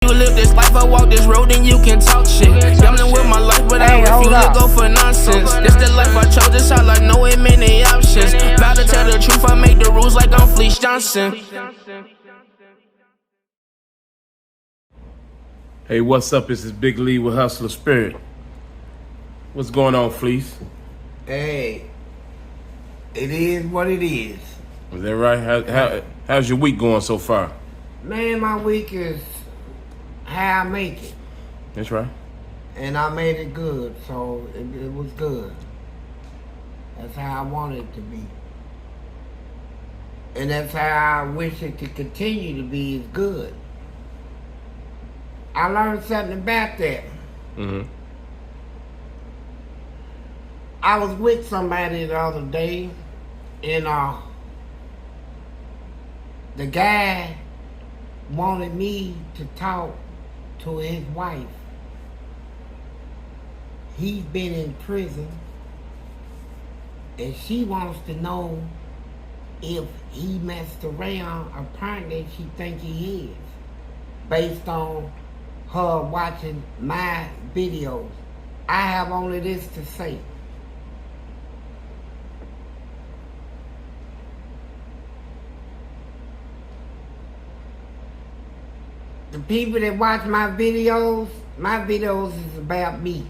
you live this life or walk this road, then you can talk shit. Gambling with my life, but I refuse to go for nonsense. This the life I chose, this all I know, ain't many options. Vow to tell the truth, I make the rules like I'm Fleece Johnson. Hey, what's up? This is Big Lee with Hustler Spirit. What's going on, Fleece? Hey, it is what it is. Is that right? How's your week going so far? Man, my week is how I make it. That's right. And I made it good, so it was good. That's how I wanted it to be. And that's how I wish it could continue to be, is good. I learned something about that. Mm-hmm. I was with somebody the other day, and the guy wanted me to talk to his wife. He's been in prison, and she wants to know if he messed around. Apparently, she thinks he is, based on her watching my videos. I have only this to say. The people that watch my videos is about me.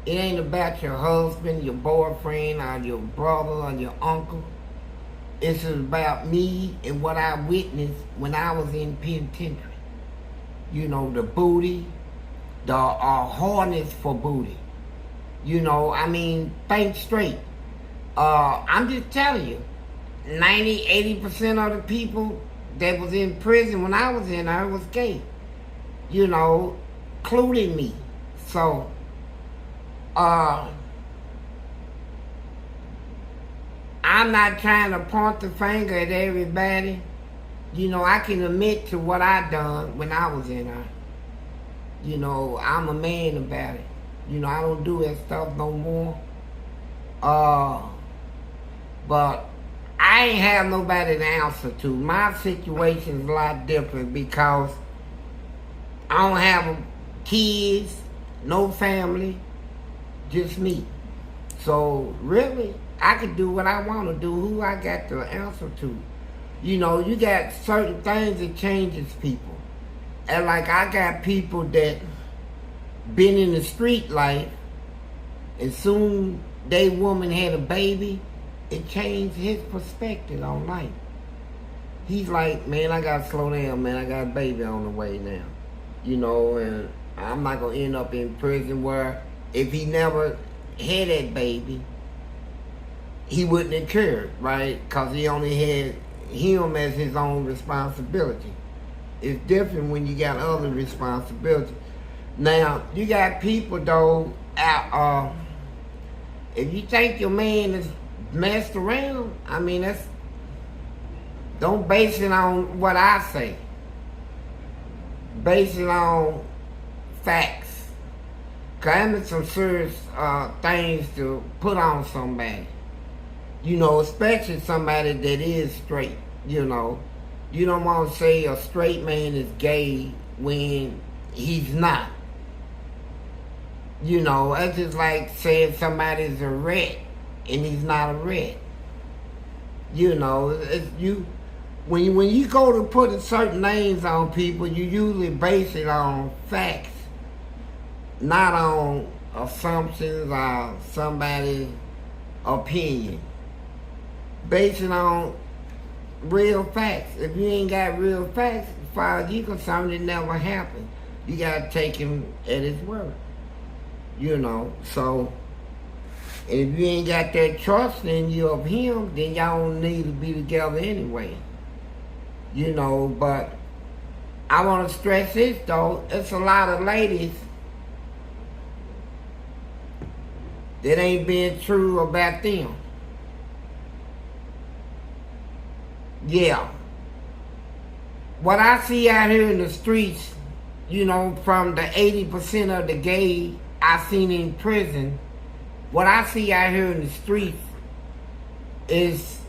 It ain't about your husband, your boyfriend, or your brother, or your uncle. It's about me and what I witnessed when I was in penitentiary. You know, the booty, the harness for booty. You know, I mean, think straight. I'm just telling you, 80% of the people that was in prison when I was in there was gay. You know, including me. So, I'm not trying to point the finger at everybody. You know, I can admit to what I done when I was in there. You know, I'm a man about it. You know, I don't do that stuff no more. But I ain't have nobody to answer to. My situation's a lot different because I don't have kids, no family, just me. So really, I can do what I want to do, who I got to answer to. You know, you got certain things that changes people. And like I got people that been in the street life, and soon they woman had a baby, it changed his perspective on life. He's like, man, I gotta slow down, man, I got a baby on the way now. You know, and I'm not gonna end up in prison where if he never had that baby, he wouldn't have cared, right? Because he only had him as his own responsibility. It's different when you got other responsibilities. Now, you got people though, out, if you think your man is messed around, I mean, don't base it on what I say. Base it on facts. Cause I'm some serious things to put on somebody. You know, especially somebody that is straight, you know. You don't want to say a straight man is gay when he's not. You know, that's just like saying somebody's a rat and he's not a rat. You know, when you go to put certain names on people, you usually base it on facts, not on assumptions or somebody's opinion. Based it on real facts. If you ain't got real facts, as far as you concerned, it never happened. You gotta take him at his word. You know, so and if you ain't got that trust in you of him, then y'all don't need to be together anyway. You know, but I want to stress this though, it's a lot of ladies that ain't being true about them. Yeah. What I see out here in the streets, you know, from the 80% of the gay I seen in prison, what I see out here in the streets is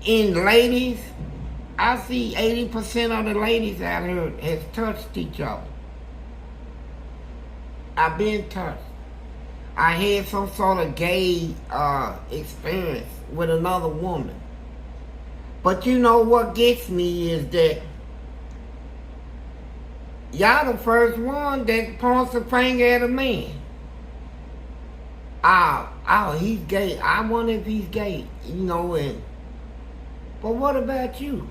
in ladies, I see 80% of the ladies out here has touched each other. I've been touched. I had some sort of gay experience with another woman. But you know what gets me is that y'all the first one that points a finger at a man. Oh, he's gay. I wonder if he's gay, you know, but what about you?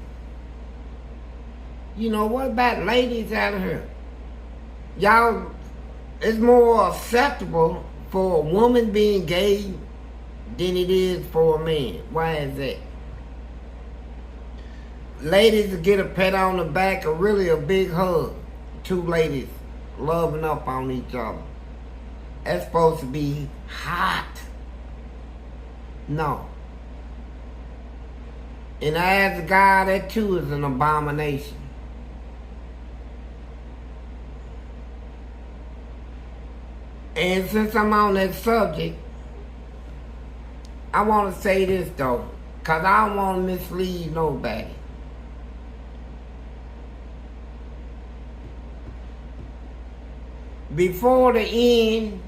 You know, what about ladies out here? Y'all, it's more acceptable for a woman being gay than it is for a man. Why is that? Ladies to get a pat on the back or really a big hug. Two ladies loving up on each other. That's supposed to be hot. No. And I ask God, that too is an abomination. And since I'm on that subject, I want to say this though, because I don't want to mislead nobody. Before the end,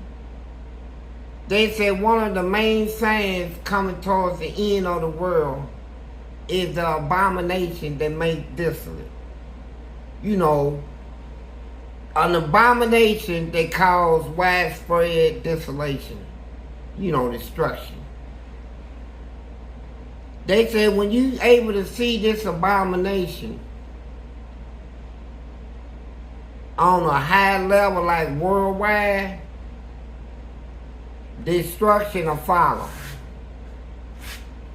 they said one of the main signs coming towards the end of the world is the abomination that makes desolate. You know, an abomination that causes widespread desolation. You know, destruction. They said when you able to see this abomination on a high level like worldwide, destruction will follow.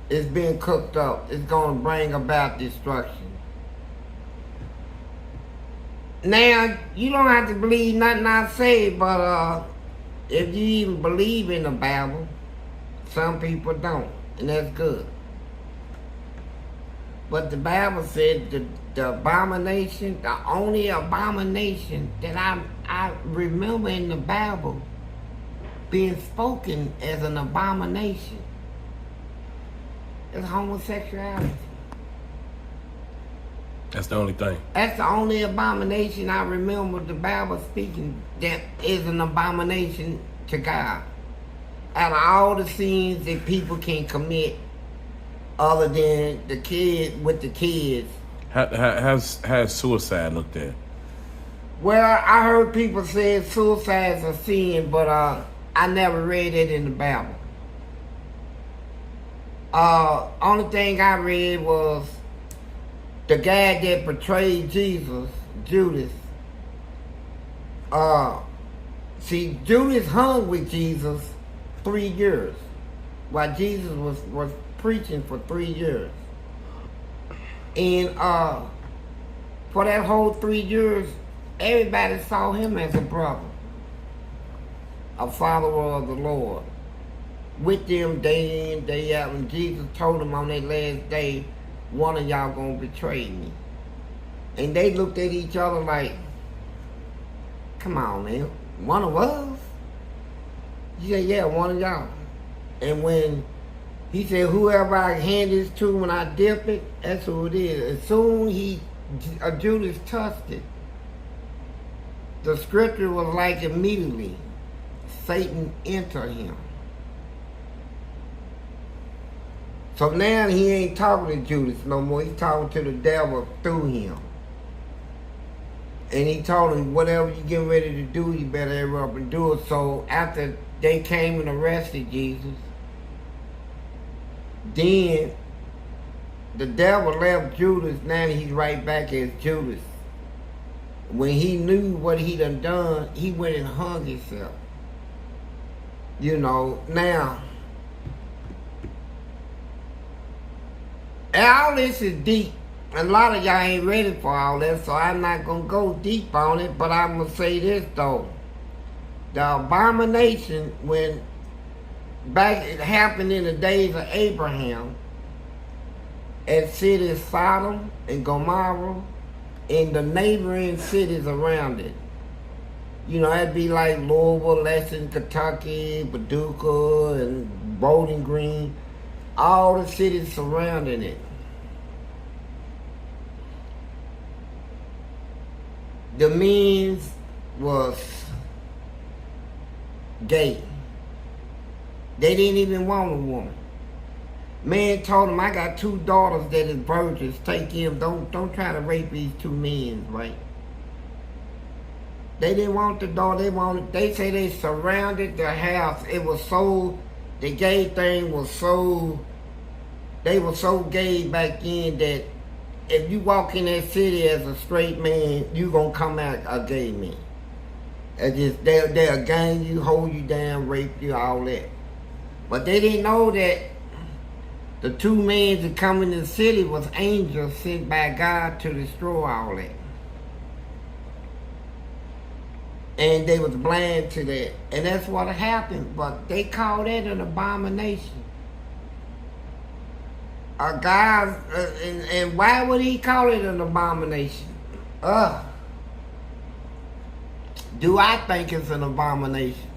It's being cooked up. It's going to bring about destruction. Now, you don't have to believe nothing I say, but if you even believe in the Bible, some people don't, and that's good. But the Bible said the abomination, the only abomination that I remember in the Bible being spoken as an abomination is homosexuality. That's the only thing. That's the only abomination I remember the Bible speaking that is an abomination to God. Out of all the sins that people can commit, other than the kid with the kids. How's suicide looked at? Well, I heard people say suicide's a sin, but I never read it in the Bible. Only thing I read was the guy that portrayed Jesus, Judas. See, Judas hung with Jesus 3 years, while Jesus was preaching for 3 years. And for that whole 3 years, everybody saw him as a brother, a follower of the Lord. With them day in, day out. And Jesus told them on that last day, one of y'all gonna betray me. And they looked at each other like, come on, man, one of us? He said, yeah, one of y'all. And when he said, whoever I hand this to when I dip it, that's who it is. As soon Judas touched it, the scripture was like immediately, Satan entered him. So now he ain't talking to Judas no more. He's talking to the devil through him. And he told him, whatever you getting ready to do, you better hurry up and do it. So after they came and arrested Jesus, then the devil left Judas. Now he's right back as Judas. When he knew what he done, he went and hung himself. You know, now, all this is deep. A lot of y'all ain't ready for all that, so I'm not going to go deep on it, but I'm going to say this, though. The abomination, when back it happened in the days of Abraham, at cities Sodom and Gomorrah, and the neighboring cities around it. You know, that'd be like Louisville, Lexington, Kentucky, Paducah, and Bowling Green. All the cities surrounding it. the men's was gay. They didn't even want a woman. Man told him, I got 2 daughters that is virgins. Take them. Don't try to rape these 2 men, right? They didn't want the daughter. They say they surrounded the house. It was so, the gay thing was so, they were so gay back then that if you walk in that city as a straight man, you gonna come out a gay man. They'll gang you, hold you down, rape you, all that. But they didn't know that the 2 men that come in the city was angels sent by God to destroy all that. And they was blind to that. And that's what happened. But they call that an abomination. A guy, and why would he call it an abomination? Do I think it's an abomination?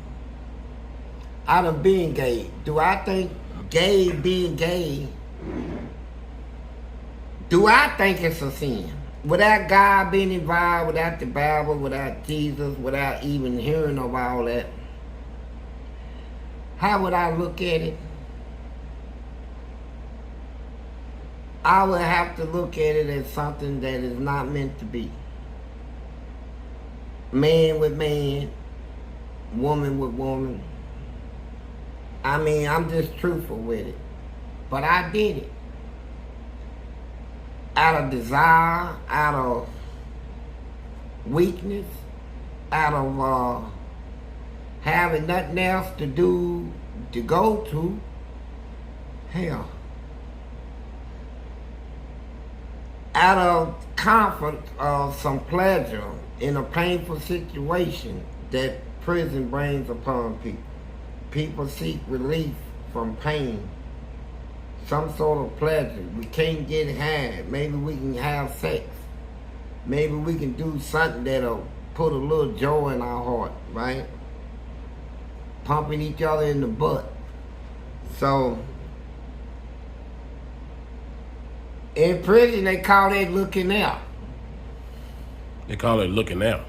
I done been gay. Do I think being gay, do I think it's a sin? Without God being involved, without the Bible, without Jesus, without even hearing of all that, how would I look at it? I would have to look at it as something that is not meant to be. Man with man, woman with woman. I mean, I'm just truthful with it. But I did it. Out of desire, out of weakness, out of having nothing else to do, to go to. Hell. Out of comfort of some pleasure in a painful situation that prison brings upon people. People seek relief from pain, some sort of pleasure. We can't get high. Maybe we can have sex. Maybe we can do something that'll put a little joy in our heart, right? Pumping each other in the butt. So, in prison, they call that looking out. They call it looking out.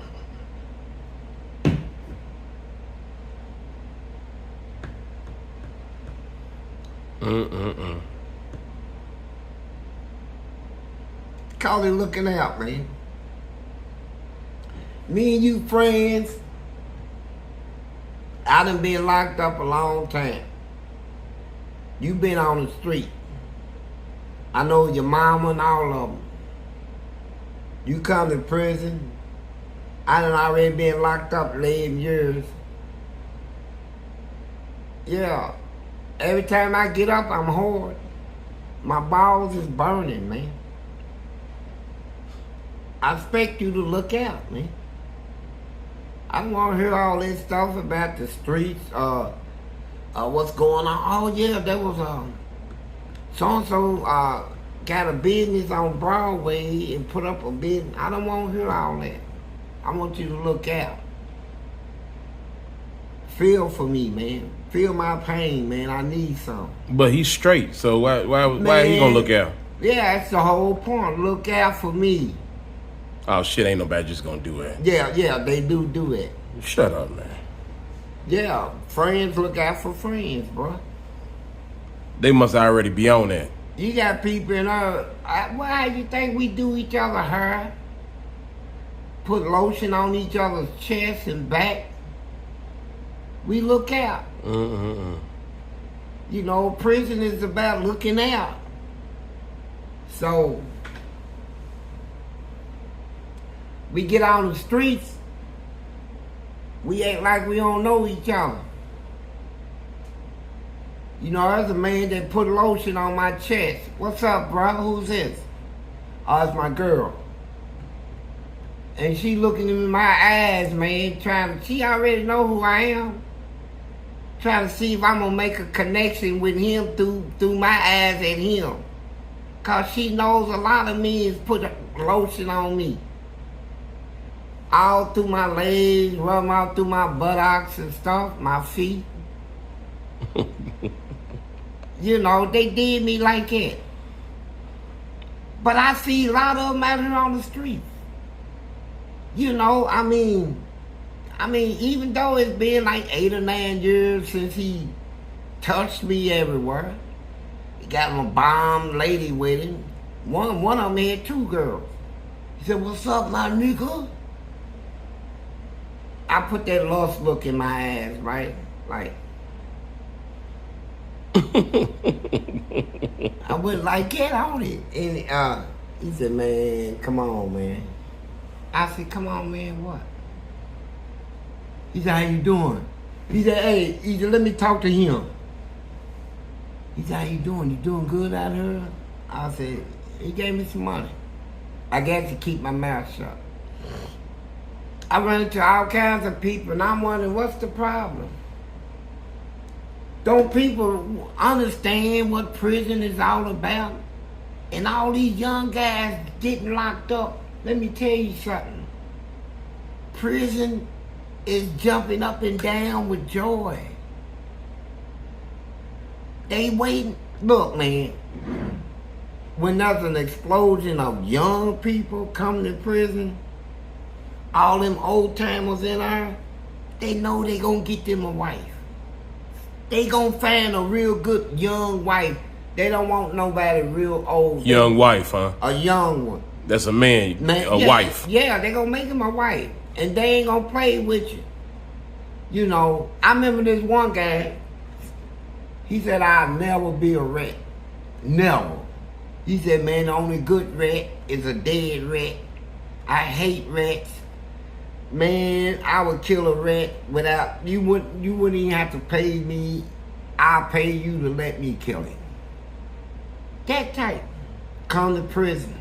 Call it looking out, man. Me and you friends, I done been locked up a long time. You been on the street. I know your mama and all of them. You come to prison. I done already been locked up 11 years. Yeah. Every time I get up, I'm hard. My balls is burning, man. I expect you to look out, man. I don't want to hear all this stuff about the streets, what's going on. Oh yeah, there was so-and-so got a business on Broadway and put up a business. I don't want to hear all that. I want you to look out. Feel for me, man. Feel my pain, man. I need some. But he's straight, so why he gonna look out? Yeah, that's the whole point. Look out for me. Oh shit, ain't nobody just gonna do it. Yeah, they do it. Shut up, man. Yeah, friends look out for friends, bro. They must already be on that. You got people in why you think we do each other hair? Put lotion on each other's chest and back? We look out. You know, prison is about looking out. So, we get on the streets, we act like we don't know each other. You know, there's a man that put lotion on my chest. What's up, bro? Who's this? Oh, it's my girl. And she looking in my eyes, man, she already know who I am. Trying to see if I'm gonna make a connection with him through my eyes at him. Cause she knows a lot of men put lotion on me. All through my legs, rub them out through my buttocks and stuff, my feet. You know, they did me like that. But I see a lot of them out here on the street. You know, I mean, even though it's been like 8 or 9 years since he touched me everywhere, he got my bomb lady with him. One of them had 2 girls. He said, "What's up, my nigga?" I put that lost look in my ass, right? Like, I went like, "Get on it." And he said, "Man, come on, man." I said, "Come on, man, what?" He said, "How you doing?" He said, "Hey," he said, "let me talk to him." He said, "How you doing? You doing good out here?" I said, he gave me some money. I got to keep my mouth shut. I run into all kinds of people, and I'm wondering, what's the problem? Don't people understand what prison is all about? And all these young guys getting locked up. Let me tell you something. Prison is jumping up and down with joy. They waiting. Look, man, when there's an explosion of young people coming to prison, all them old timers in there, they know they gonna get them a wife. They gonna find a real good young wife. They don't want nobody real old. Young wife, huh? A young one. That's a man, a wife. Yeah, they gonna make him a wife. And they ain't gonna play with you. You know, I remember this one guy, he said, "I'll never be a rat." Never. He said, "Man, the only good rat is a dead rat. I hate rats. Man, I would kill a rat without, you wouldn't even have to pay me. I'll pay you to let me kill him." That type. Come to prison.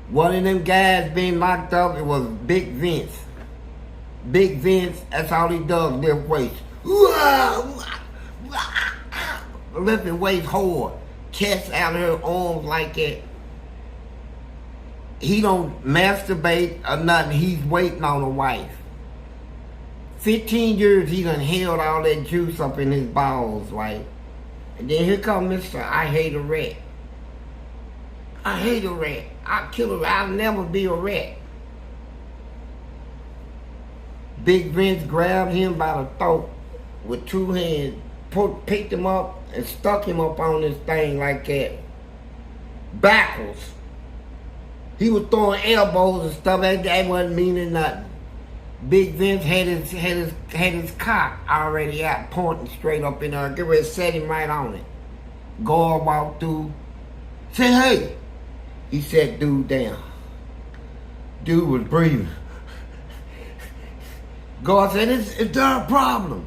One of them guys being locked up, it was Big Vince. Big Vince, that's all he does, lift weights. Lifting weights hard. Chest out of her arms like that. He don't masturbate or nothing. He's waiting on a wife. 15 years he done held all that juice up in his balls, right? And then here come Mr. I hate a rat. I hate a rat. I'll kill a rat. I'll never be a rat. Big Vince grabbed him by the throat with 2 hands, picked him up and stuck him up on this thing like that. Backwards. He was throwing elbows and stuff. That wasn't meaning nothing. Big Vince had his cock already out, pointing straight up in there. Get ready to set him right on it. Guard walked through. Said, "Hey." He sat dude down. Dude was breathing. Guard said, "Is there a problem?"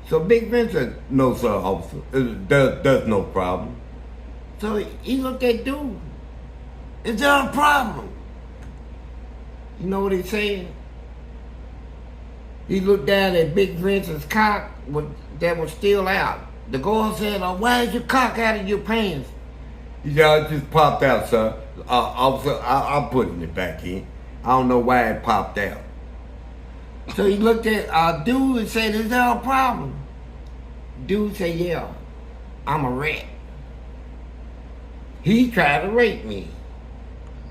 So Big Vince said, "No, sir, officer. There's no problem." So he looked at dude. "Is there a problem?" You know what he said? He looked down at Big Vince's cock that was still out. The guard said, "Why is your cock out of your pants?" He said, "It just popped out, sir. Officer, I'm putting it back in. I don't know why it popped out." So he looked at dude and said, "Is there a problem?" Dude said, "Yeah, I'm a rat. He tried to rape me."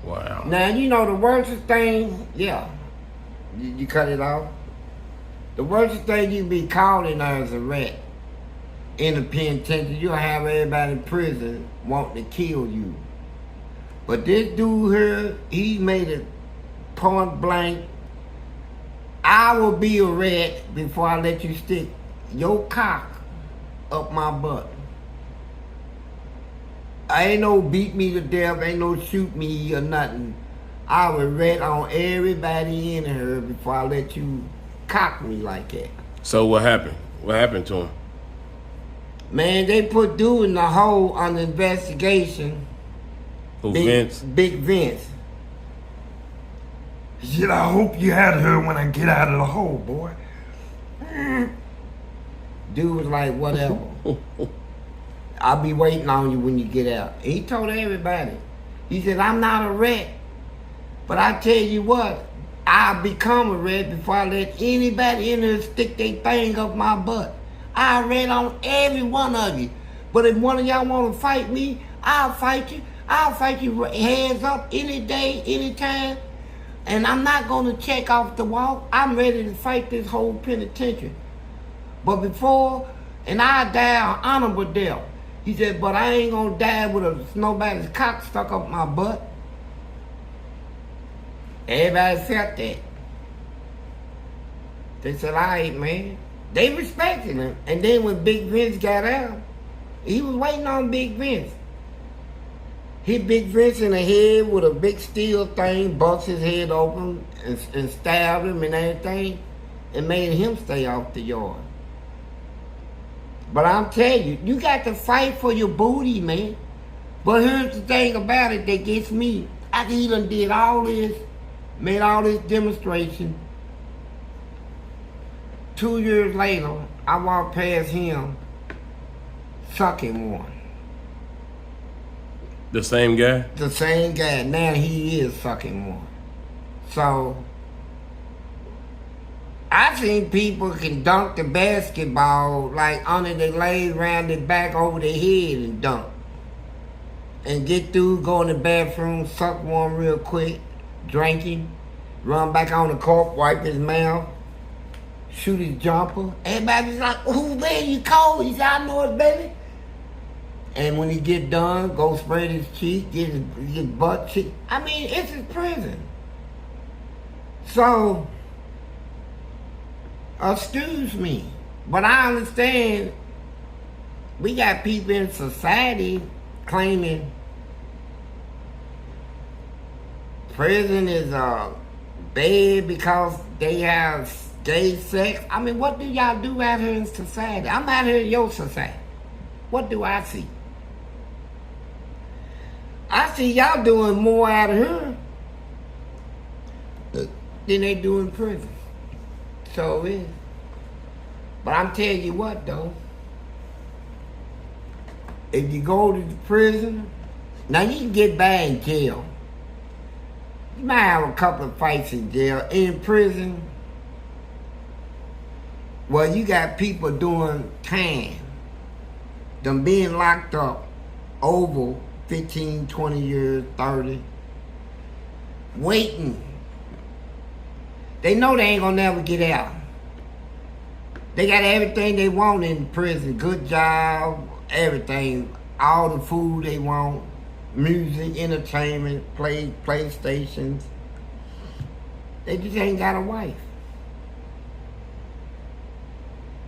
Wow. Now, you know the worst thing, yeah. You cut it off? The worst thing you be called in there is a rat. In the penitentiary, you'll have everybody in prison wanting to kill you. But this dude here, he made it point blank. "I will be a rat before I let you stick your cock up my butt. Ain't no beat me to death, ain't no shoot me or nothing. I will rat on everybody in here before I let you cock me like that." So what happened? What happened to him? Man, they put dude in the hole on the investigation. Who, Vince? Big Vince. He said, "I hope you out of here when I get out of the hole, boy." Dude was like, "Whatever. I'll be waiting on you when you get out." He told everybody. He said, "I'm not a rat, but I tell you what, I'll become a rat before I let anybody in there stick their thing up my butt. I rat on every one of you. But if one of y'all want to fight me, I'll fight you. I'll fight you hands up any day, anytime. And I'm not going to check off the walk. I'm ready to fight this whole penitentiary. But before, and I die an honorable death. He said, but I ain't going to die with nobody's cock stuck up my butt. Everybody felt that. They said, all right, man. They respected him. And then when Big Vince got out, he was waiting on Big Vince. Hit Big Vince in the head with a big steel thing, bust his head open, and stabbed him and everything, and made him stay off the yard. But I'm telling you, you got to fight for your booty, man. But here's the thing about it that gets me. After he done did all this, made all this demonstration, 2 years later, I walked past him sucking one. The same guy? The same guy. Now he is sucking one. So, I seen people can dunk the basketball like under their legs, around their back, over their head and dunk. And get through, go in the bathroom, suck one real quick, drinking, run back on the court, wipe his mouth, shoot his jumper. Everybody's like, "Who man, you cold?" He said, "I know it, baby." And when he get done, go spread his cheek, get his butt cheek. I mean, it's his prison. So, excuse me, but I understand we got people in society claiming prison is bad because they have gay sex. I mean, what do y'all do out here in society? I'm out here in your society. What do I see? I see y'all doing more out of here than they do in prison. So it is. But I'm telling you what, though. If you go to the prison, now you can get bad in jail. You might have a couple of fights in jail. In prison, well, you got people doing time. Them being locked up over 15, 20 years, 30. Waiting. They know they ain't gonna never get out. They got everything they want in prison. Good job, everything. All the food they want. Music, entertainment, PlayStations. They just ain't got a wife.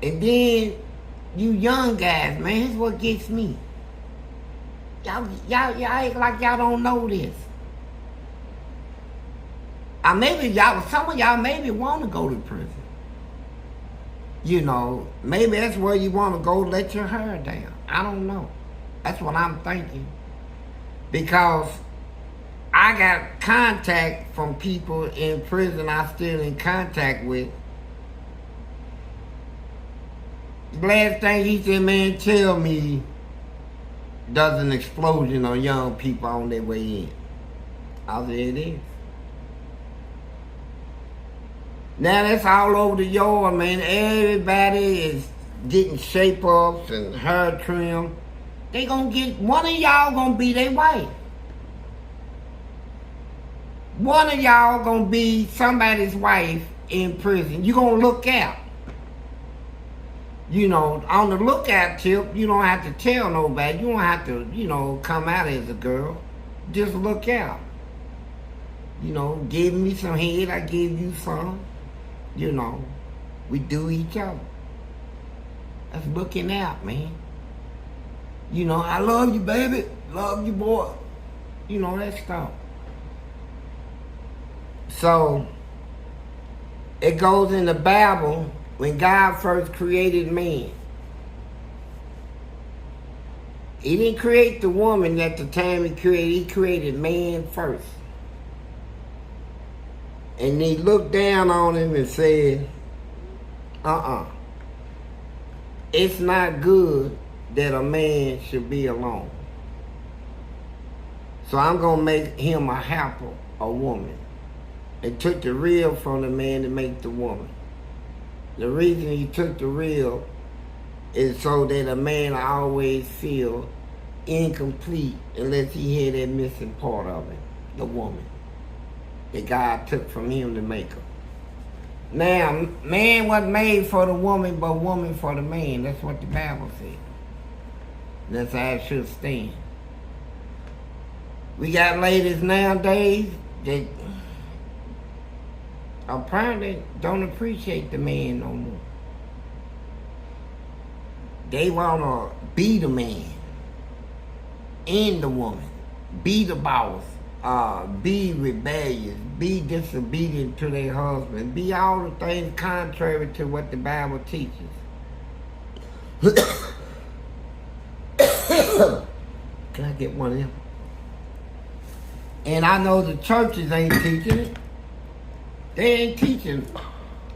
And then, you young guys, man, here's what gets me. Y'all act like y'all don't know this. Maybe some of y'all maybe want to go to prison. You know, maybe that's where you want to go let your hair down. I don't know. That's what I'm thinking. Because I got contact from people in prison I'm still in contact with. The last thing he said, man, tell me does an explosion on young people on their way in. I said, it is. Now that's all over the yard, man. Everybody is getting shape-ups and hair trim. They gonna get, one of y'all gonna be their wife. One of y'all gonna be somebody's wife in prison. You gonna look out. You know, on the lookout tip, you don't have to tell nobody. You don't have to, come out as a girl. Just look out. Give me some head, I give you some. We do each other. That's looking out, man. I love you, baby. Love you, boy. That stuff. So, it goes in the Bible. When God first created man, he didn't create the woman at the time he created man first. And he looked down on him and said, it's not good that a man should be alone. So I'm going to make him a helper, a woman. And took the rib from the man to make the woman. The reason he took the rib is so that a man always feel incomplete unless he had that missing part of it, the woman that God took from him to make her. Now, man wasn't made for the woman, but woman for the man. That's what the Bible said. That's how it should stand. We got ladies nowadays that apparently don't appreciate the man no more. They want to be the man and the woman, be the boss, be rebellious, be disobedient to their husband, be all the things contrary to what the Bible teaches. Can I get one of them? And I know the churches ain't teaching it. They ain't teaching.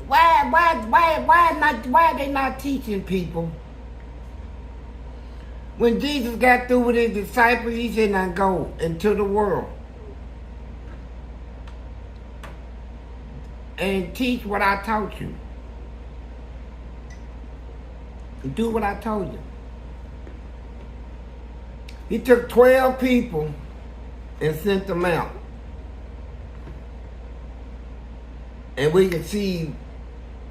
Why are they not teaching people? When Jesus got through with his disciples, he said, now go into the world and teach what I taught you. Do what I told you. He took 12 people and sent them out. And we can see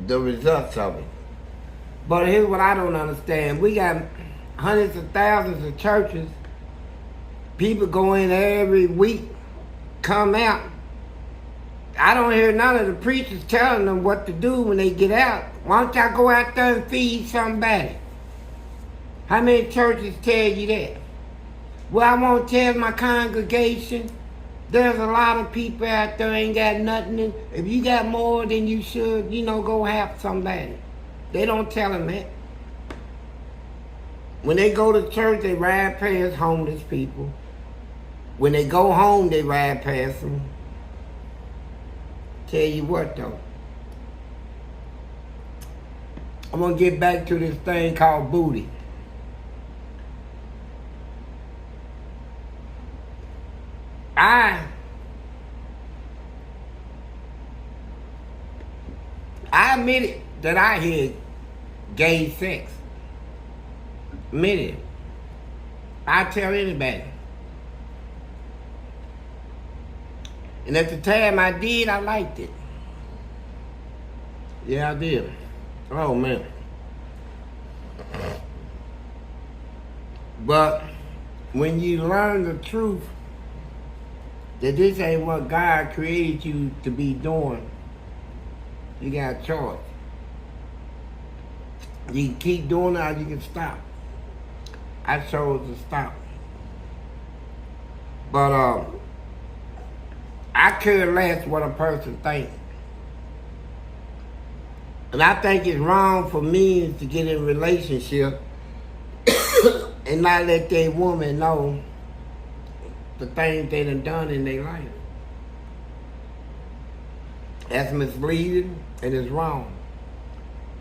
the results of it. But here's what I don't understand. We got hundreds of thousands of churches. People go in every week, come out. I don't hear none of the preachers telling them what to do when they get out. Why don't y'all go out there and feed somebody? How many churches tell you that? Well, I won't tell my congregation. There's a lot of people out there ain't got nothing. If you got more than you should, go help somebody. They don't tell them that. When they go to church, they ride past homeless people. When they go home, they ride past them. Tell you what, though. I'm going to get back to this thing called booty. I admit it that I had gay sex. Admit it. I tell anybody. And at the time I did, I liked it. Yeah, I did. Oh, man. But when you learn the truth, that this ain't what God created you to be doing, you got a choice. You can keep doing it or you can stop. I chose to stop. But I care less what a person thinks. And I think it's wrong for men to get in a relationship and not let their woman know the things they done in their life. That's misleading and it's wrong.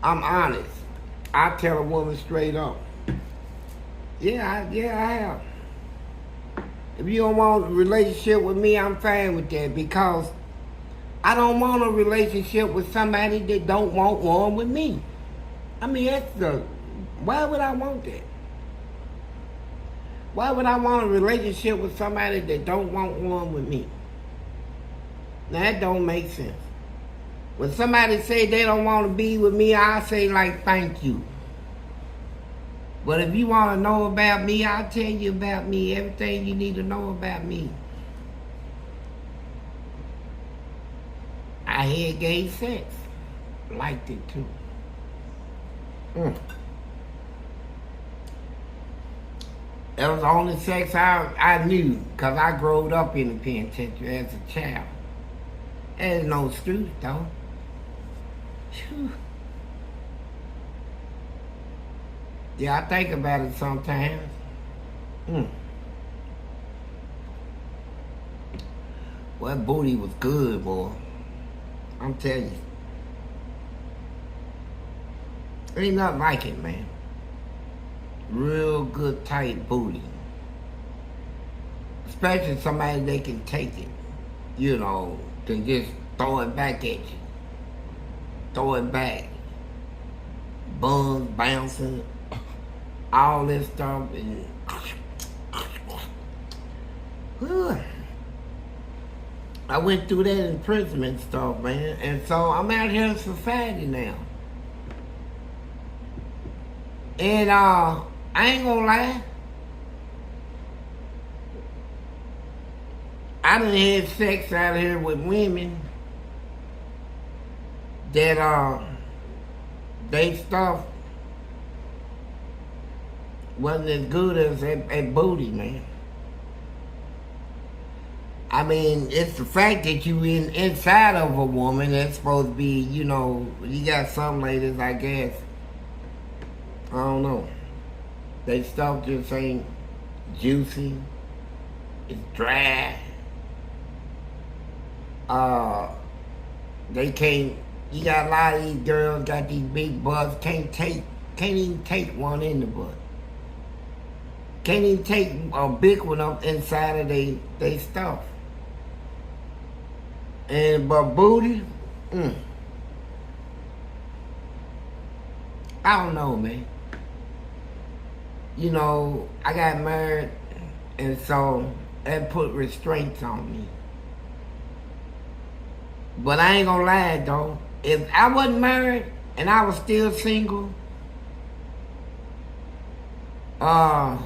I'm honest. I tell a woman straight up. Yeah, I have. If you don't want a relationship with me, I'm fine with that because I don't want a relationship with somebody that don't want one with me. I mean, why would I want that? Why would I want a relationship with somebody that don't want one with me? Now, that don't make sense. When somebody say they don't want to be with me, I say like, thank you. But if you want to know about me, I'll tell you about me, everything you need to know about me. I had gay sex. Liked it too. That was the only sex I knew because I growed up in the penitentiary as a child. There's no excuse though. Whew. Yeah, I think about it sometimes. Well, that booty was good, boy. I'm telling you. Ain't nothing like it, man. Real good, tight booty. Especially somebody that can take it. To just throw it back at you. Throw it back. Buns bouncing. All this stuff. And I went through that imprisonment stuff, man. And so I'm out here in society now. And I ain't gonna lie. I done had sex out here with women that they stuff wasn't as good as at booty, man. I mean, it's the fact that you inside of a woman that's supposed to be, you know, you got some ladies, I guess, I don't know. They stuff just ain't juicy. It's dry. They can't, you got a lot of these girls got these big butts, can't even take one in the butt. Can't even take a big one up inside of they stuff. But booty, I don't know, man. You know, I got married, and so that put restraints on me. But I ain't gonna lie, though. If I wasn't married and I was still single, I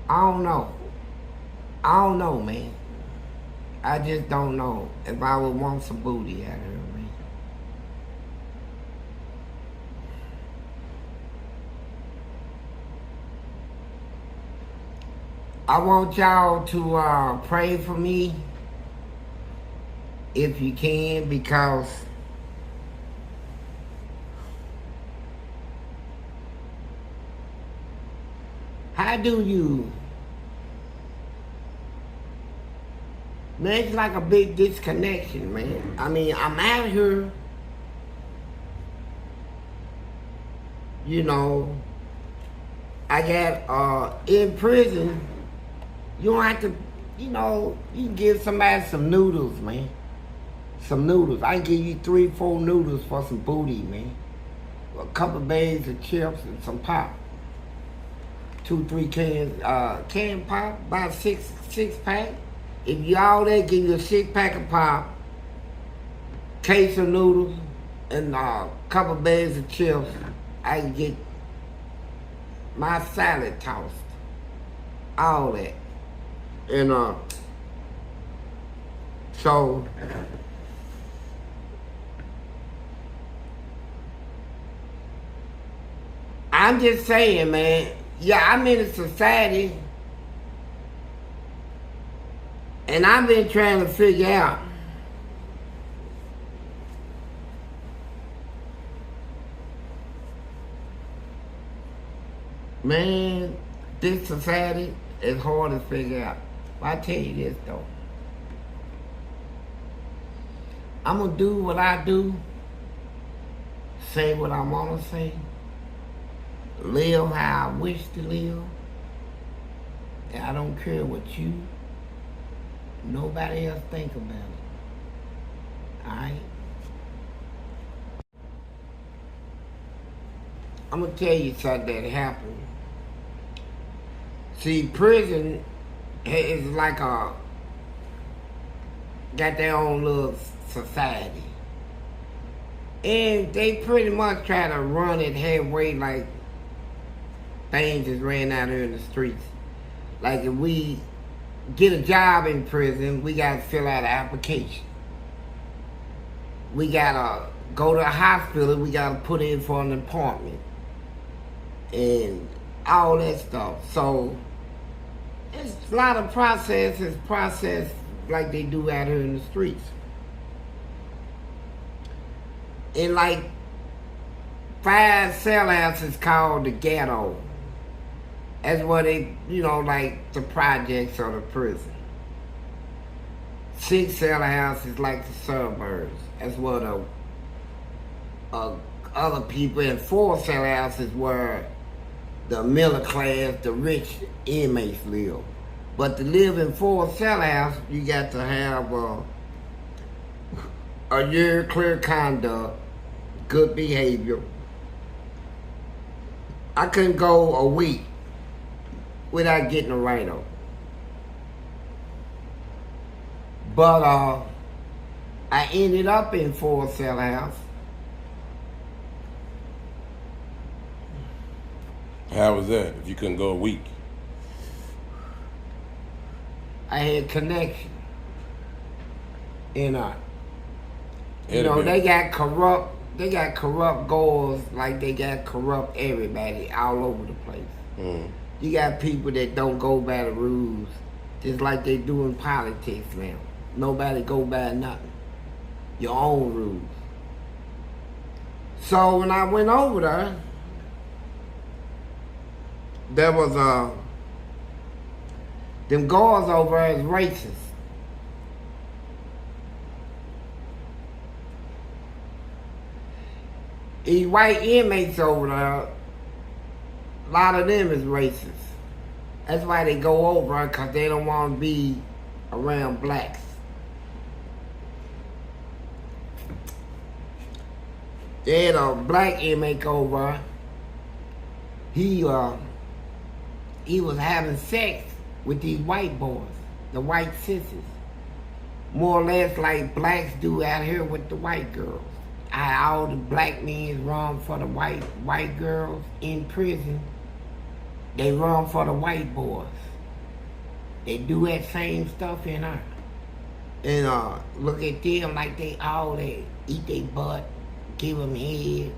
don't know. I don't know, man. I just don't know if I would want some booty out of her, man. I want y'all to pray for me if you can, because how do you, man, it's like a big disconnection, man. I mean, I'm out here, you know, I got in prison. You don't have to, you know, you can give somebody some noodles, man. Some noodles. I can give you 3-4 noodles for some booty, man. A couple bags of chips and some pop. 2-3 cans, can pop, about six pack. If you all that, give you a 6-pack of pop, case of noodles, and a couple bags of chips. I can get my salad tossed. All that. And so I'm just saying, man, yeah, I'm in a society and I've been trying to figure out man, this society is hard to figure out. But I tell you this, though. I'm going to do what I do, say what I want to say, live how I wish to live, and I don't care what you, nobody else think about it. Alright? I'm going to tell you something that happened. See, prison is like got their own little society. And they pretty much try to run it halfway like things is ran out here in the streets. Like if we get a job in prison, we got to fill out an application. We got to go to a hospital, we got to put in for an appointment. And all that stuff. So it's a lot of process like they do out here in the streets. In like 5 cell houses called the ghetto. That's what they, you know, like the projects or the prison. 6 cell houses like the suburbs. That's what other people, and 4 cell houses where the middle class, the rich inmates live. But to live in 4 cell house, you got to have a year clear conduct, good behavior. I couldn't go a week without getting a write-off. But I ended up in for sale house. How was that? If you couldn't go a week, I had connection. And It'd have been- they got corrupt. They got corrupt goals like they got corrupt everybody all over the place. You got people that don't go by the rules, just like they do in politics now. Nobody go by nothing. Your own rules. So when I went over there was them guards over there is racist. These white inmates over there, a lot of them is racist. That's why they go over, because they don't want to be around blacks. They had a black inmate over. He was having sex with these white boys, the white sissies. More or less like blacks do out here with the white girls. All the black men run for the white girls in prison. They run for the white boys. They do that same stuff in her. And look at them like they eat their butt, give them head,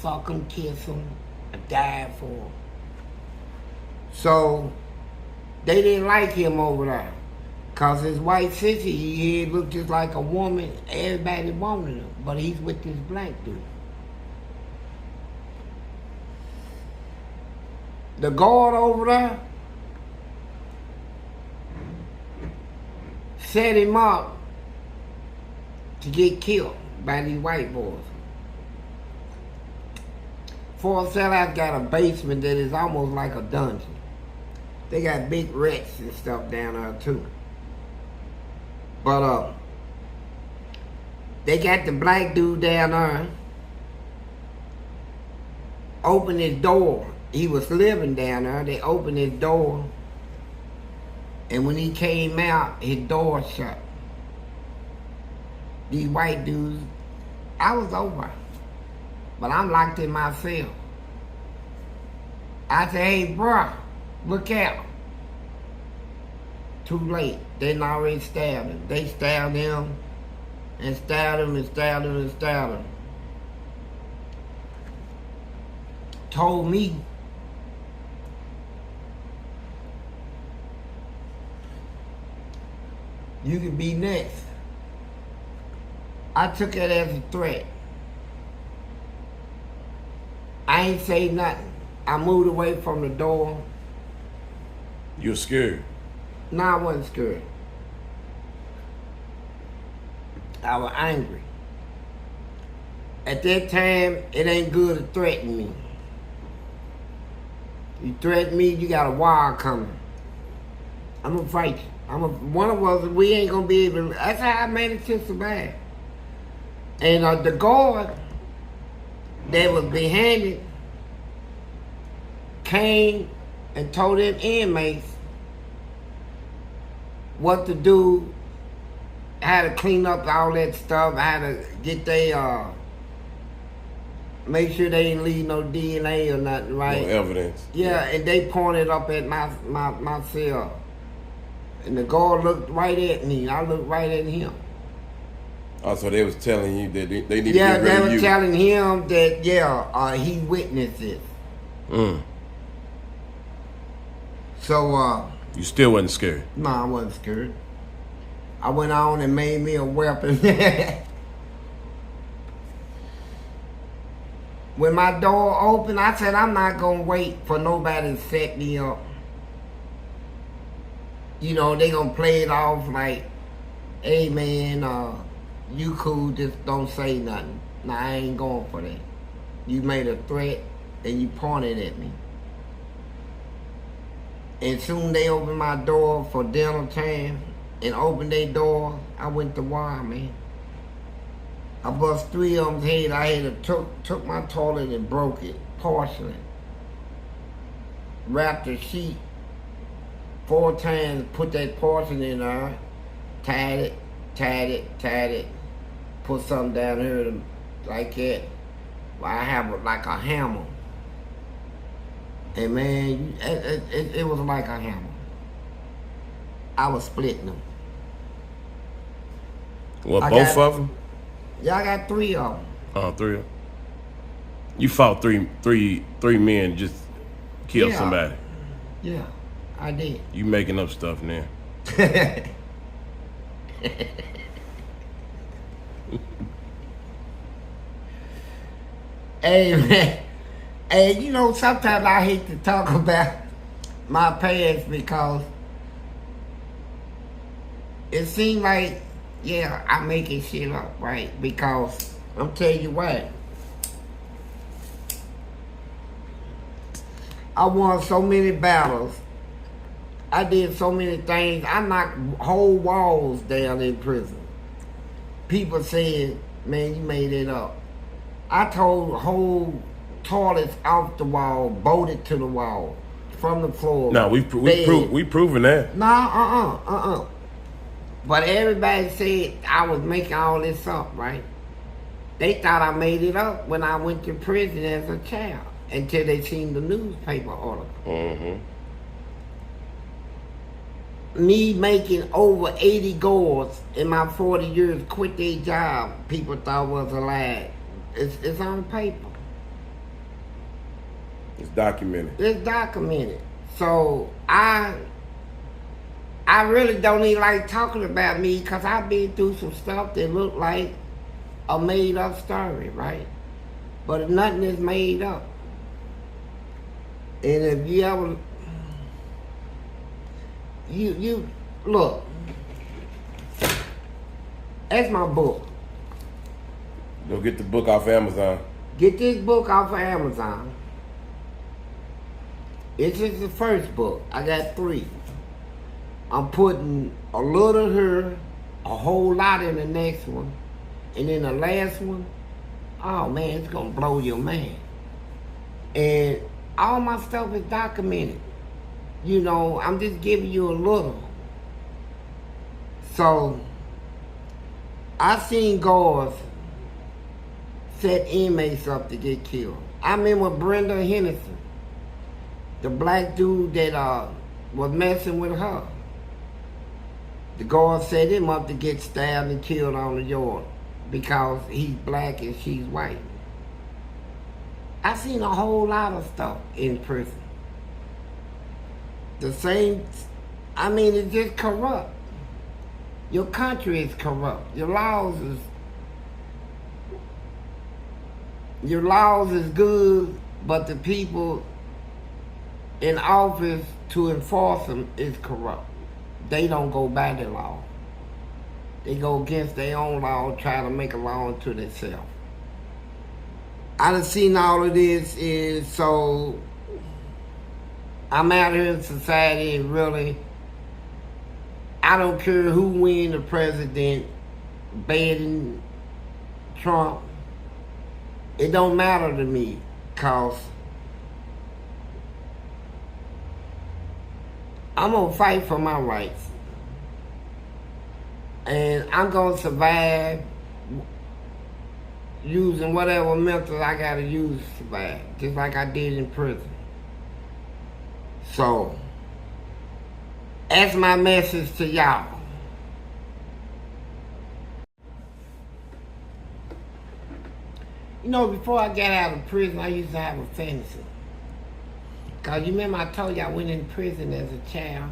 suck them, kiss them, and die for them. So they didn't like him over there. Cause his white sissy, he looked just like a woman. Everybody wanted him, but he's with this black dude. The guard over there set him up to get killed by these white boys. Fort Sellout got a basement that is almost like a dungeon. They got big rats and stuff down there too. But they got the black dude down there, opened his door. He was living down there. They opened his door, and when he came out, his door shut. These white dudes, I was over, but I'm locked in my cell. I said, hey, bruh, look out. Too late. They done already stabbed him. They stabbed him and stabbed him and stabbed him and stabbed him. Told me you could be next. I took it as a threat. I ain't say nothing. I moved away from the door. you were scared. No, I wasn't scared. I was angry. At that time, it ain't good to threaten me. You threaten me, you got a war coming. I'm gonna fight you. One of us, we ain't gonna be able to, that's how I managed to survive. And the guard that was behind it came and told them inmates what to do, how to clean up all that stuff, how to get their, make sure they didn't leave no DNA or nothing, right? No evidence. Yeah, and they pointed up at my cell. And the guard looked right at me. I looked right at him. Oh, so they was telling you that they need to Yeah, get rid they of were you. telling him that, he witnessed it. So, You still wasn't scared. no, I wasn't scared. I went on and made me a weapon. When my door opened, I said, I'm not going to wait for nobody to set me up. You know, they going to play it off like, hey, man, you cool, just don't say nothing. Nah, I ain't going for that. You made a threat and you pointed at me. And soon they opened my door for dinner time and opened their door. I went to war, man. I bust 3 of them's head. I had to took my toilet and broke it, porcelain. Wrapped a sheet 4 times, put that portion in there, tied it, put something down here like that. I have like a hammer. And man, it was like a hammer. I was splitting them. What, both of them? Yeah, I got 3 of them. Oh, 3 of them. You fought three men just killed somebody. Yeah, I did. You making up stuff now. Hey man, hey, you know, sometimes I hate to talk about my past because it seems like, yeah, I'm making shit up, right? Because I'm telling you what, I won so many battles. I did so many things. I knocked whole walls down in prison. People said, man, you made it up. I told whole toilets off the wall, bolted to the wall, from the floor. No, we proven that. No, But everybody said I was making all this up, right? They thought I made it up when I went to prison as a child until they seen the newspaper article. Mm-hmm. Me making over 80 goals in my 40 years, quit their job, people thought was a lie. It's on paper. It's documented. It's documented. So I really don't even like talking about me because I've been through some stuff that look like a made up story, right? But nothing is made up. And if you ever, you look, that's my book. Go get the book off Amazon. Get this book off of Amazon. It's just the first book. I got 3. I'm putting a little here, a whole lot in the next one. And then the last one, oh man, it's gonna blow your mind. And all my stuff is documented. You know, I'm just giving you a little. So, I seen guards set inmates up to get killed. I remember Brenda Henderson, the black dude that was messing with her. The guard set him up to get stabbed and killed on the yard because he's black and she's white. I seen a whole lot of stuff in prison. The same, I mean, it's just corrupt. Your country is corrupt. Your laws is good, but the people in office to enforce them is corrupt. They don't go by the law. They go against their own law, try to make a law unto themselves. I done seen all of this, is so I'm out here in society and really, I don't care who win the president, Biden, Trump. It don't matter to me, cause I'm gonna fight for my rights. And I'm gonna survive using whatever method I gotta use to survive, just like I did in prison. So, that's my message to y'all. You know, before I got out of prison, I used to have a fantasy. Cause you remember I told you I went in prison as a child,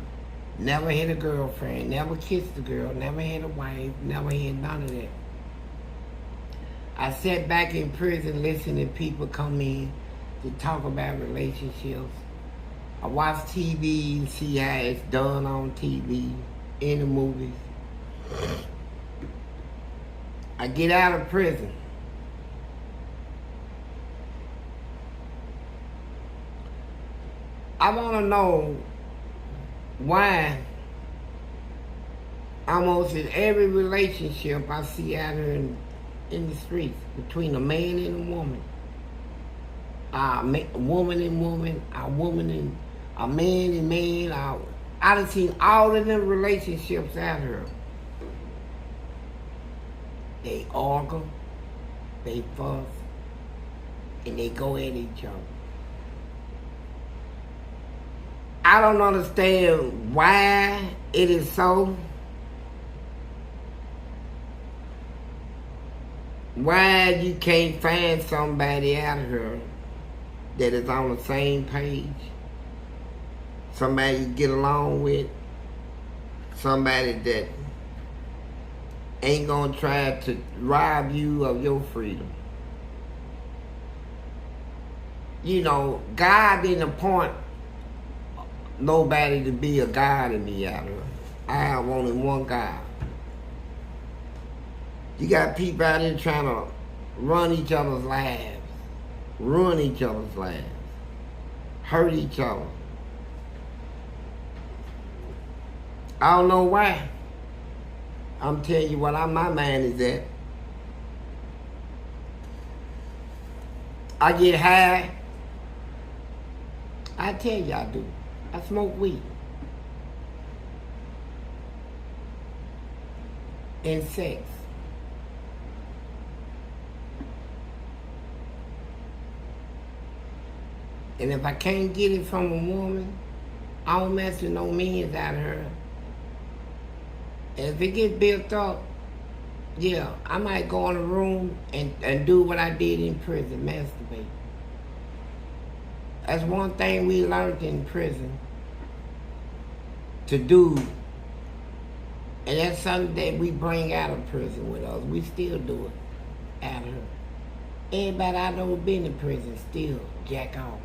never had a girlfriend, never kissed a girl, never had a wife, never had none of that. I sat back in prison listening to people come in to talk about relationships. I watch TV and see how it's done on TV, in the movies. I get out of prison. I want to know why almost in every relationship I see out here in the streets between a man and a woman, a woman and woman, a woman and a man and man, I done seen all of them relationships out here. They argue, they fuss, and they go at each other. I don't understand why it is so. Why you can't find somebody out here that is on the same page? Somebody you get along with? Somebody that ain't gonna try to rob you of your freedom? You know, God didn't appoint nobody to be a God to me out here. I have only one God. You got people out here trying to run each other's lives, ruin each other's lives, hurt each other. I don't know why. I'm telling you what my mind is at. I get high. I tell you I do. I smoke weed. And sex. And if I can't get it from a woman, I don't mess with no men out here. And if it gets built up, yeah, I might go in a room and do what I did in prison, masturbate. That's one thing we learned in prison to do. And that's something that we bring out of prison with us. We still do it out here. Everybody I know been in prison still jack off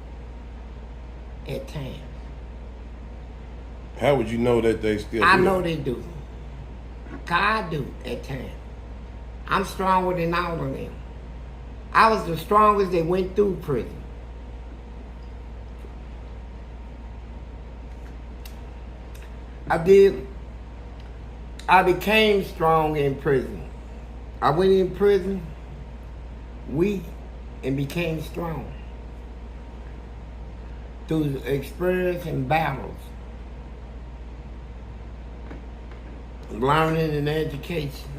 at times. How would you know that they still do I know they do. God do at times. I'm stronger than all of them. I was the strongest that went through prison. I became strong in prison. I went in prison weak and became strong through experience and battles, learning and education.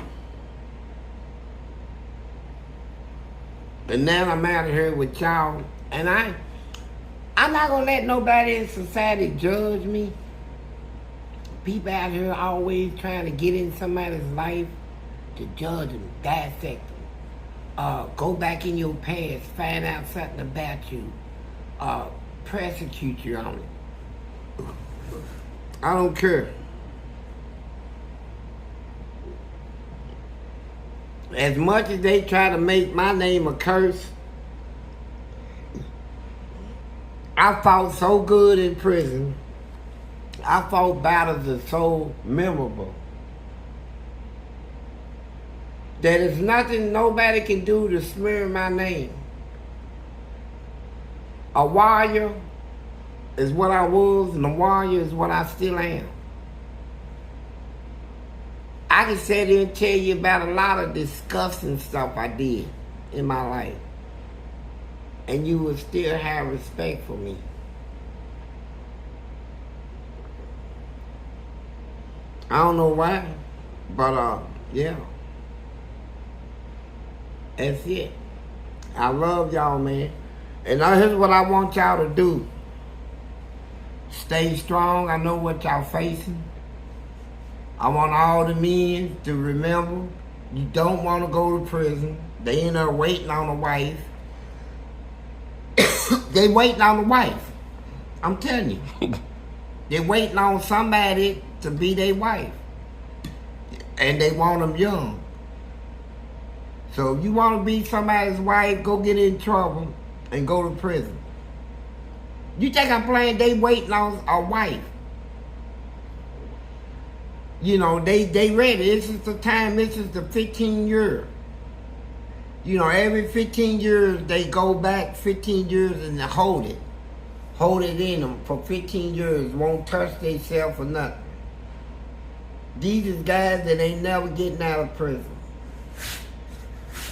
And now I'm out of here with y'all, and I'm not gonna let nobody in society judge me. People out here always trying to get in somebody's life to judge them, dissect them, go back in your past, find out something about you, persecute you on it. I don't care. As much as they try to make my name a curse, I fought so good in prison. I fought battles that so memorable that there's nothing nobody can do to smear my name. A warrior is what I was, and a warrior is what I still am. I can sit here and tell you about a lot of disgusting stuff I did in my life, and you will still have respect for me. I don't know why, but yeah. That's it. I love y'all, man. And here's what I want y'all to do. Stay strong. I know what y'all facing. I want all the men to remember, you don't want to go to prison. They in there waiting on a wife. They waiting on a wife. I'm telling you. They waiting on somebody to be their wife. And they want them young. So if you want to be somebody's wife, go get in trouble and go to prison. You think I'm playing? They waiting on a wife. You know, they ready. This is the time. This is the 15 year. You know, every 15 years they go back 15 years and they hold it. Hold it in them for 15 years. Won't touch themselves or nothing. These is guys that ain't never getting out of prison.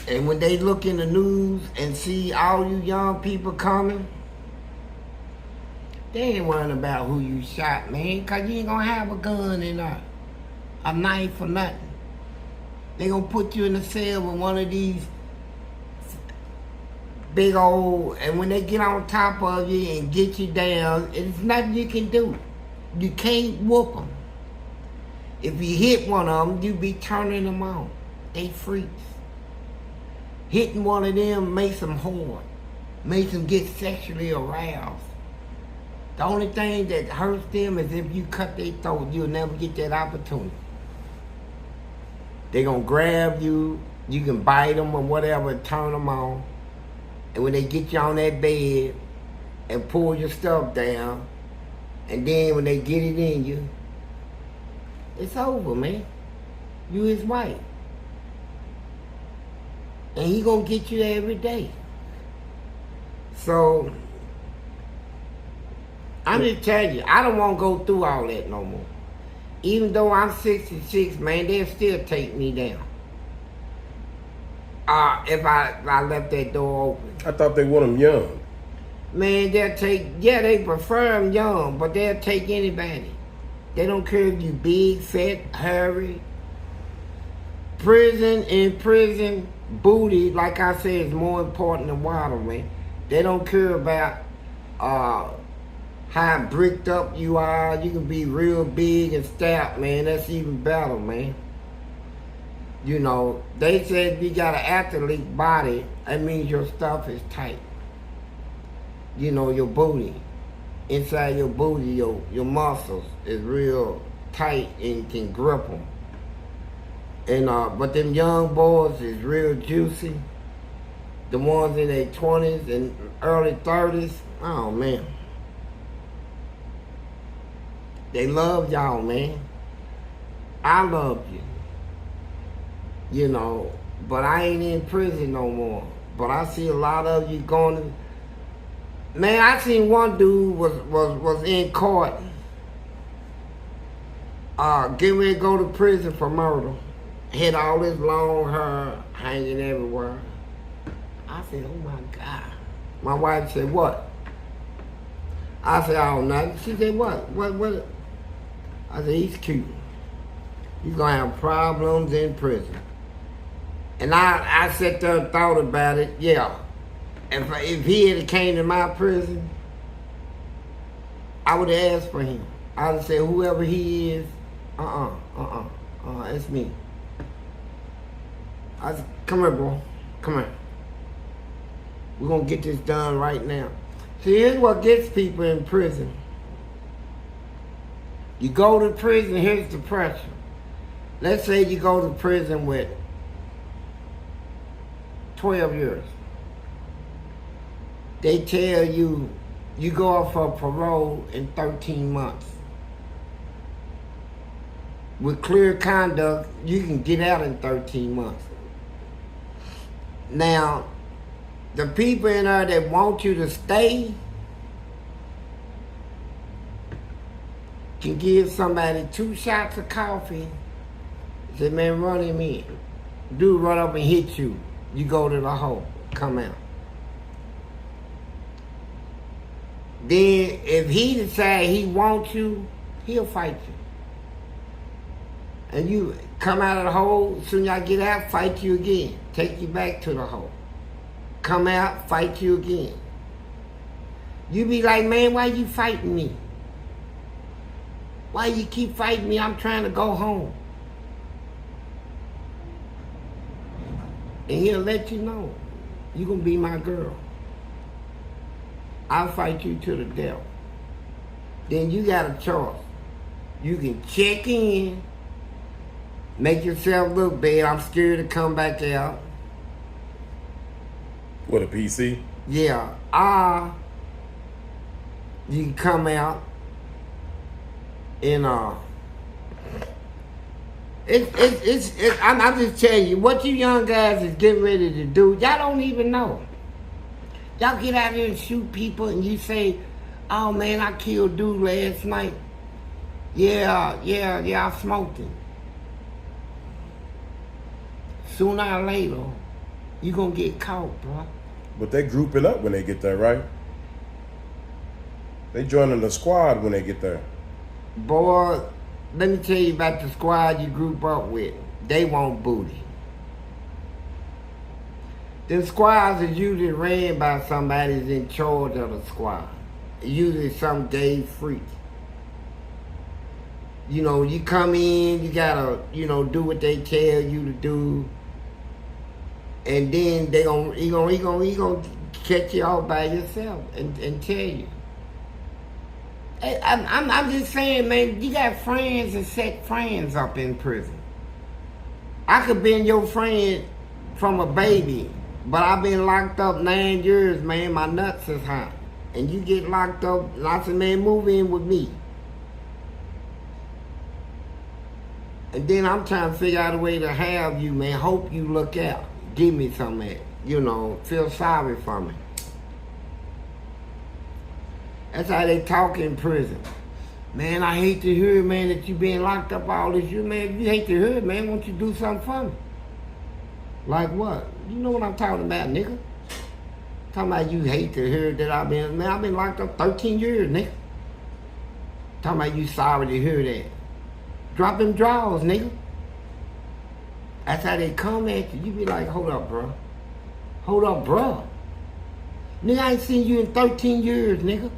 And when they look in the news and see all you young people coming, They ain't worrying about who you shot, man, because you ain't going to have a gun in there. A knife or nothing. They going to put you in a cell with one of these big old, and when they get on top of you and get you down, there's nothing you can do. You can't whoop them. If you hit one of them, you be turning them on. They freaks. Hitting one of them makes them hard. Makes them get sexually aroused. The only thing that hurts them is if you cut their throat, you'll never get that opportunity. They gonna grab you, you can bite them or whatever, turn them on. And when they get you on that bed and pull your stuff down, and then when they get it in you, it's over, man. You his wife. And he gonna get you every day. So, I'm just telling you, I don't want to go through all that no more. Even though I'm 66, man, they'll still take me down. If I left that door open. I thought they want them young. Man, they'll take, yeah, they prefer them young, but they'll take anybody. They don't care if you big, fat, hairy. Prison, booty, like I said, is more important than water, man. They don't care about how bricked up you are. You can be real big and stout, man. That's even better, man. You know, they said if you got an athlete body, that means your stuff is tight. You know, your booty. Inside your booty, your muscles is real tight and can grip them. And but them young boys is real juicy. The ones in their 20s and early 30s, oh man. They love y'all, man. I love you. You know, but I ain't in prison no more. But I see a lot of you going to... Man, I seen one dude was in court. Getting ready to go to prison for murder. Had all this long hair hanging everywhere. I said, oh my God. My wife said, what? I said, oh, nothing. She said, what? What? I said, he's cute. You're going to have problems in prison. And I sat there and thought about it. Yeah. If he had came to my prison, I would have asked for him. I would have said, whoever he is, it's me. I said, come here, bro. Come here. We're going to get this done right now. See, here's what gets people in prison. You go to prison, here's the pressure. Let's say you go to prison with 12 years. They tell you, you go off for parole in 13 months. With clear conduct, you can get out in 13 months. Now, the people in there that want you to stay can give somebody 2 shots of coffee. Say, man, run him in. Dude run up and hit you. You go to the hole, come out. Then if he decides he wants you, he'll fight you. And you come out of the hole, as soon as y'all get out, fight you again. Take you back to the hole. Come out, fight you again. You be like, man, why you fighting me? Why you keep fighting me? I'm trying to go home. And he'll let you know, you gonna be my girl. I'll fight you to the death. Then you got a choice. You can check in, make yourself look bad. I'm scared to come back out. What, a PC? Yeah. You can come out and I'm just telling you, what you young guys is getting ready to do, y'all don't even know. Y'all get out here and shoot people and you say, oh man, I killed dude last night. Yeah, I smoked him. Sooner or later, you gonna get caught, bro. But they grouping up when they get there, right? They joining the squad when they get there. Boy, let me tell you about the squad you group up with. They want booty. The squads are usually ran by somebody that's in charge of the squad. Usually some gay freak. You know, you come in, you gotta, do what they tell you to do. And then he gonna catch you all by yourself and tell you. Hey, I'm just saying, man, you got friends that set friends up in prison. I could been your friend from a baby, but I've been locked up 9 years, man. My nuts is hot. And you get locked up, and I said, man, move in with me. And then I'm trying to figure out a way to have you, man. Hope you look out. Give me some of that. Feel sorry for me. That's how they talk in prison. Man, I hate to hear, man, that you been locked up all this year. Man, if you hate to hear it, man, won't you do something for me? Like what? You know what I'm talking about, nigga? Talking about you hate to hear that I've been locked up 13 years, nigga. Talking about you sorry to hear that. Drop them drawers, nigga. That's how they come at you. You be like, hold up, bro. Hold up, bro. Nigga, I ain't seen you in 13 years, nigga.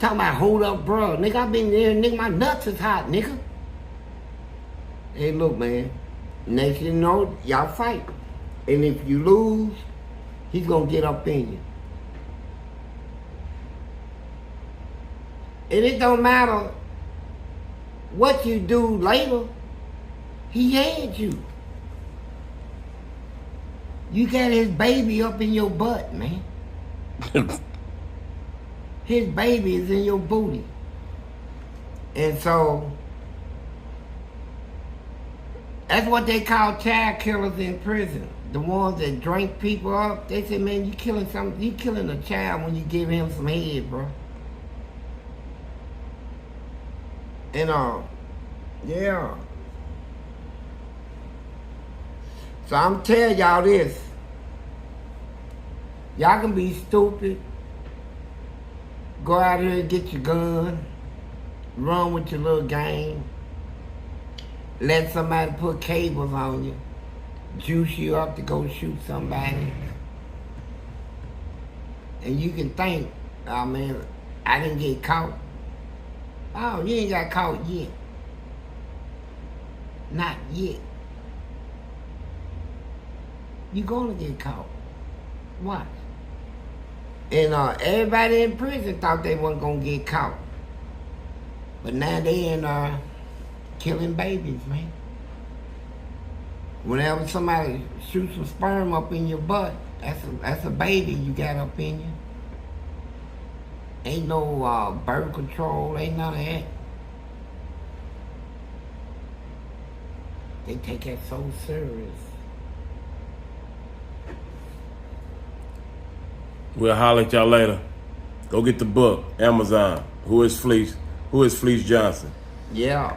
Talking about hold up, bro. Nigga, I been there, nigga, my nuts is hot, nigga. Hey, look, man. Next thing you know, y'all fight. And if you lose, he's gonna get up in you. And it don't matter what you do later. He had you. You got his baby up in your butt, man. His baby is in your booty. And so, that's what they call child killers in prison. The ones that drink people up, they say, man, you killing a child when you give him some head, bro. And yeah. So I'm telling y'all this. Y'all can be stupid. Go out here and get your gun. Run with your little game. Let somebody put cables on you. Juice you up to go shoot somebody. And you can think, oh man, I didn't get caught. Oh, you ain't got caught yet. Not yet. You gonna get caught. Watch. And everybody in prison thought they wasn't gonna get caught. But now they in killing babies, man. Whenever somebody shoots some sperm up in your butt, that's a baby you got up in you. Ain't no birth control, ain't none of that. They take that so serious. We'll holler at y'all later. Go get the book, Amazon. Who is Fleece? Who is Fleece Johnson? Yeah.